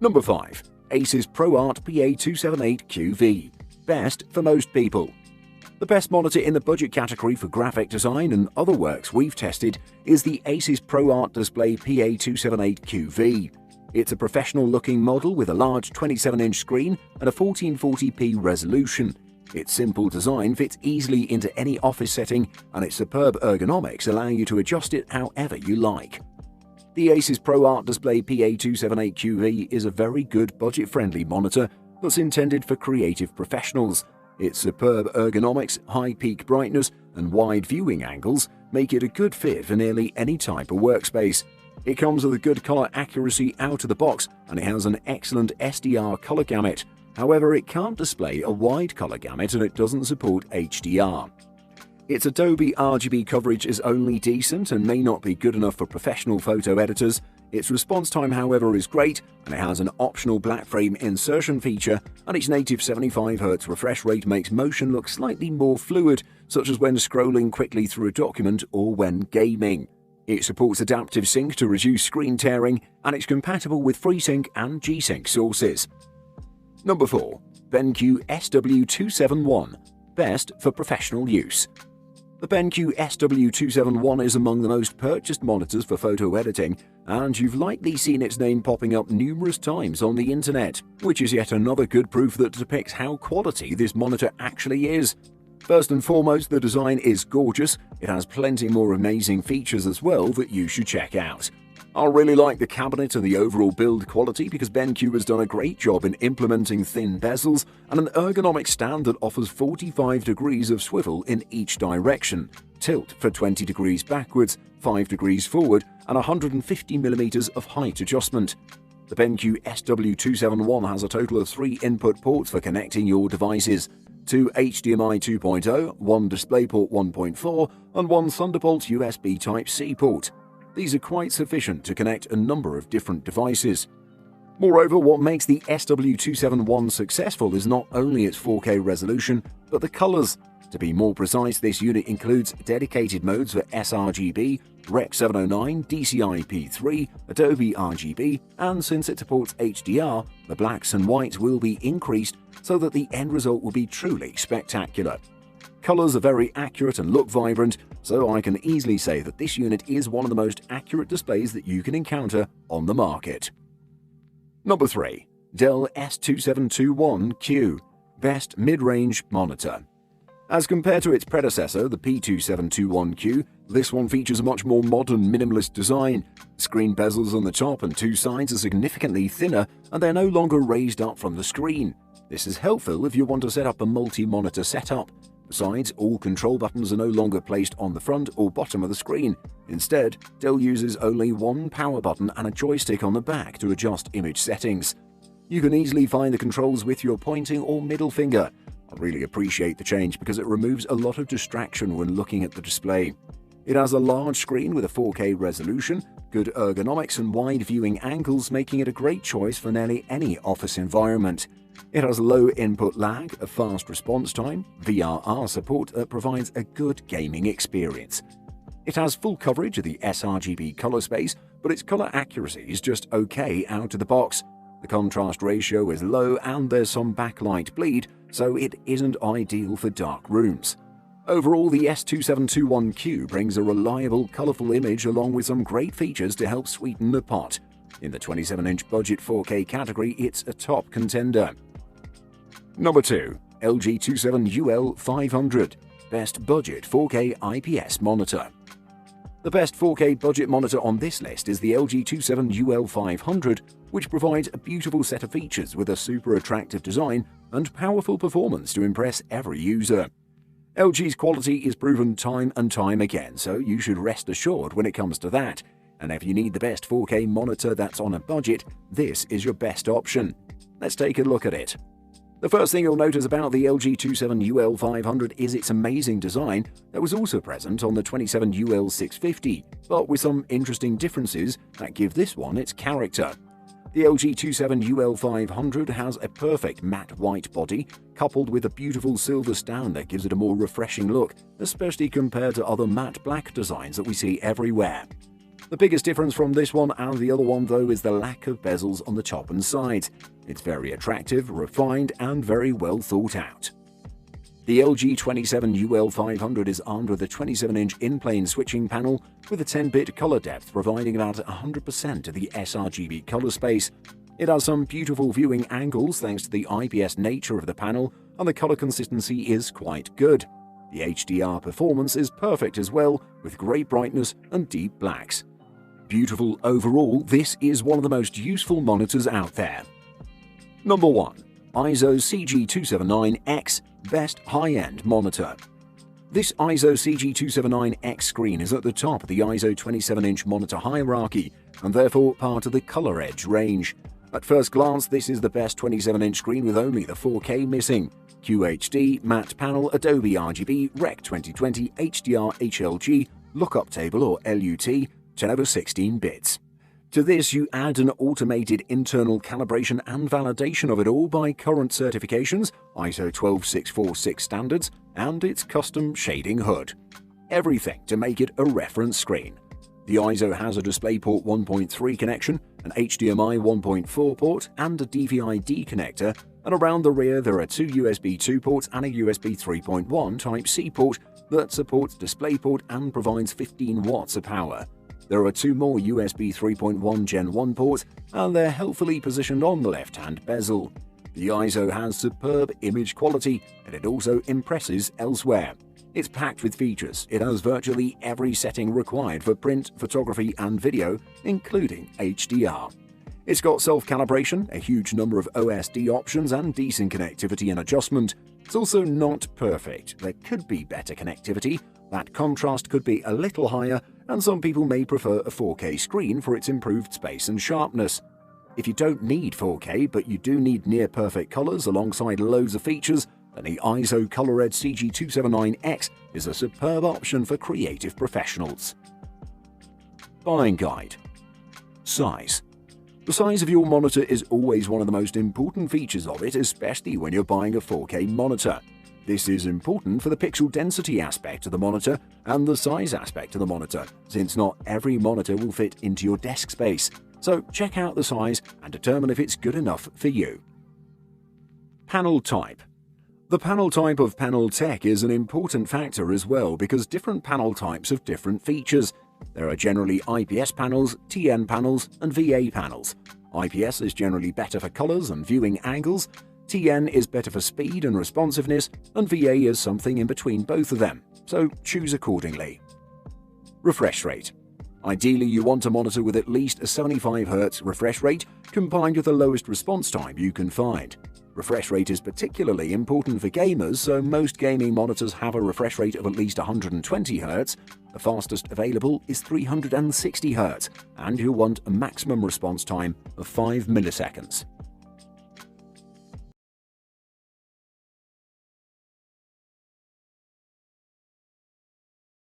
Number 5. ASUS ProArt PA278QV. Best for most people. The best monitor in the budget category for graphic design and other works we've tested is the ASUS ProArt Display PA278QV. It's a professional-looking model with a large 27-inch screen and a 1440p resolution. Its simple design fits easily into any office setting, and its superb ergonomics allow you to adjust it however you like. The ASUS ProArt Display PA278QV is a very good budget-friendly monitor that's intended for creative professionals. Its superb ergonomics, high peak brightness, and wide viewing angles make it a good fit for nearly any type of workspace. It comes with a good color accuracy out of the box, and it has an excellent SDR color gamut. However, it can't display a wide color gamut and it doesn't support HDR. Its Adobe RGB coverage is only decent and may not be good enough for professional photo editors. Its response time, however, is great, and it has an optional black frame insertion feature, and its native 75Hz refresh rate makes motion look slightly more fluid, such as when scrolling quickly through a document or when gaming. It supports adaptive sync to reduce screen tearing, and it's compatible with FreeSync and G-Sync sources. Number 4. BenQ SW271. Best for professional use. The BenQ SW271 is among the most purchased monitors for photo editing, and you've likely seen its name popping up numerous times on the internet, which is yet another good proof that depicts how quality this monitor actually is. First and foremost, the design is gorgeous. It has plenty more amazing features as well that you should check out. I really like the cabinet and the overall build quality because BenQ has done a great job in implementing thin bezels and an ergonomic stand that offers 45 degrees of swivel in each direction, tilt for 20 degrees backwards, 5 degrees forward, and 150 mm of height adjustment. The BenQ SW271 has a total of 3 input ports for connecting your devices: 2 HDMI 2.0, 1 DisplayPort 1.4, and 1 Thunderbolt USB Type-C port. These are quite sufficient to connect a number of different devices. Moreover, what makes the SW271 successful is not only its 4K resolution, but the colors. To be more precise, this unit includes dedicated modes for sRGB, Rec 709, DCI-P3, Adobe RGB, and since it supports HDR, the blacks and whites will be increased so that the end result will be truly spectacular. Colors are very accurate and look vibrant, so I can easily say that this unit is one of the most accurate displays that you can encounter on the market. Number 3. Dell S2721Q. Best Mid-Range Monitor. As compared to its predecessor, the P2721Q, this one features a much more modern minimalist design. Screen bezels on the top and 2 sides are significantly thinner, and they're no longer raised up from the screen. This is helpful if you want to set up a multi-monitor setup. Besides, all control buttons are no longer placed on the front or bottom of the screen. Instead, Dell uses only one power button and a joystick on the back to adjust image settings. You can easily find the controls with your pointing or middle finger. I really appreciate the change because it removes a lot of distraction when looking at the display. It has a large screen with a 4K resolution, good ergonomics and wide viewing angles, making it a great choice for nearly any office environment. It has low input lag, a fast response time, VRR support that provides a good gaming experience. It has full coverage of the sRGB color space, but its color accuracy is just okay out of the box. The contrast ratio is low and there's some backlight bleed, so it isn't ideal for dark rooms. Overall, the S2721Q brings a reliable, colorful image along with some great features to help sweeten the pot. In the 27-inch budget 4K category, it's a top contender. Number 2. LG 27UL500. Best Budget 4K IPS Monitor. The best 4K budget monitor on this list is the LG 27UL500, which provides a beautiful set of features with a super attractive design and powerful performance to impress every user. LG's quality is proven time and time again, so you should rest assured when it comes to that. And if you need the best 4K monitor that's on a budget, this is your best option. Let's take a look at it. The first thing you'll notice about the LG 27UL500 is its amazing design that was also present on the 27UL650, but with some interesting differences that give this one its character. The LG 27UL500 has a perfect matte white body, coupled with a beautiful silver stand that gives it a more refreshing look, especially compared to other matte black designs that we see everywhere. The biggest difference from this one and the other one though is the lack of bezels on the top and sides. It's very attractive, refined and very well thought out. The LG 27UL500 is armed with a 27-inch in-plane switching panel with a 10-bit color depth providing about 100% of the sRGB color space. It has some beautiful viewing angles thanks to the IPS nature of the panel, and the color consistency is quite good. The HDR performance is perfect as well, with great brightness and deep blacks. Beautiful overall, this is one of the most useful monitors out there. Number 1. EIZO CG279X Best High-End Monitor. This EIZO CG279X screen is at the top of the EIZO 27-inch monitor hierarchy and therefore part of the ColorEdge range. At first glance, this is the best 27-inch screen with only the 4K missing. QHD, matte panel, Adobe RGB, Rec 2020, HDR HLG, lookup table or LUT, 10/16 bits. To this, you add an automated internal calibration and validation of it all by current certifications, ISO 12646 standards, and its custom shading hood. Everything to make it a reference screen. The EIZO has a DisplayPort 1.3 connection, an HDMI 1.4 port, and a DVI-D connector, and around the rear there are two USB 2 ports and a USB 3.1 Type-C port that supports DisplayPort and provides 15 watts of power. There are two more USB 3.1 Gen 1 ports, and they're helpfully positioned on the left-hand bezel. The EIZO has superb image quality, and it also impresses elsewhere. It's packed with features. It has virtually every setting required for print, photography, and video, including HDR. It's got self-calibration, a huge number of OSD options, and decent connectivity and adjustment. It's also not perfect. There could be better connectivity, that contrast could be a little higher, and some people may prefer a 4K screen for its improved space and sharpness. If you don't need 4K, but you do need near-perfect colors alongside loads of features, then the EIZO ColorEdge CG279X is a superb option for creative professionals. Buying guide. Size. The size of your monitor is always one of the most important features of it, especially when you're buying a 4K monitor. This is important for the pixel density aspect of the monitor and the size aspect of the monitor, since not every monitor will fit into your desk space. So check out the size and determine if it's good enough for you. Panel type. The panel type of panel tech is an important factor as well because different panel types have different features. There are generally IPS panels, TN panels, and VA panels. IPS is generally better for colors and viewing angles. TN is better for speed and responsiveness, and VA is something in between both of them, so choose accordingly. Refresh rate. Ideally, you want a monitor with at least a 75Hz refresh rate combined with the lowest response time you can find. Refresh rate is particularly important for gamers, so most gaming monitors have a refresh rate of at least 120Hz. The fastest available is 360Hz, and you'll want a maximum response time of 5 milliseconds.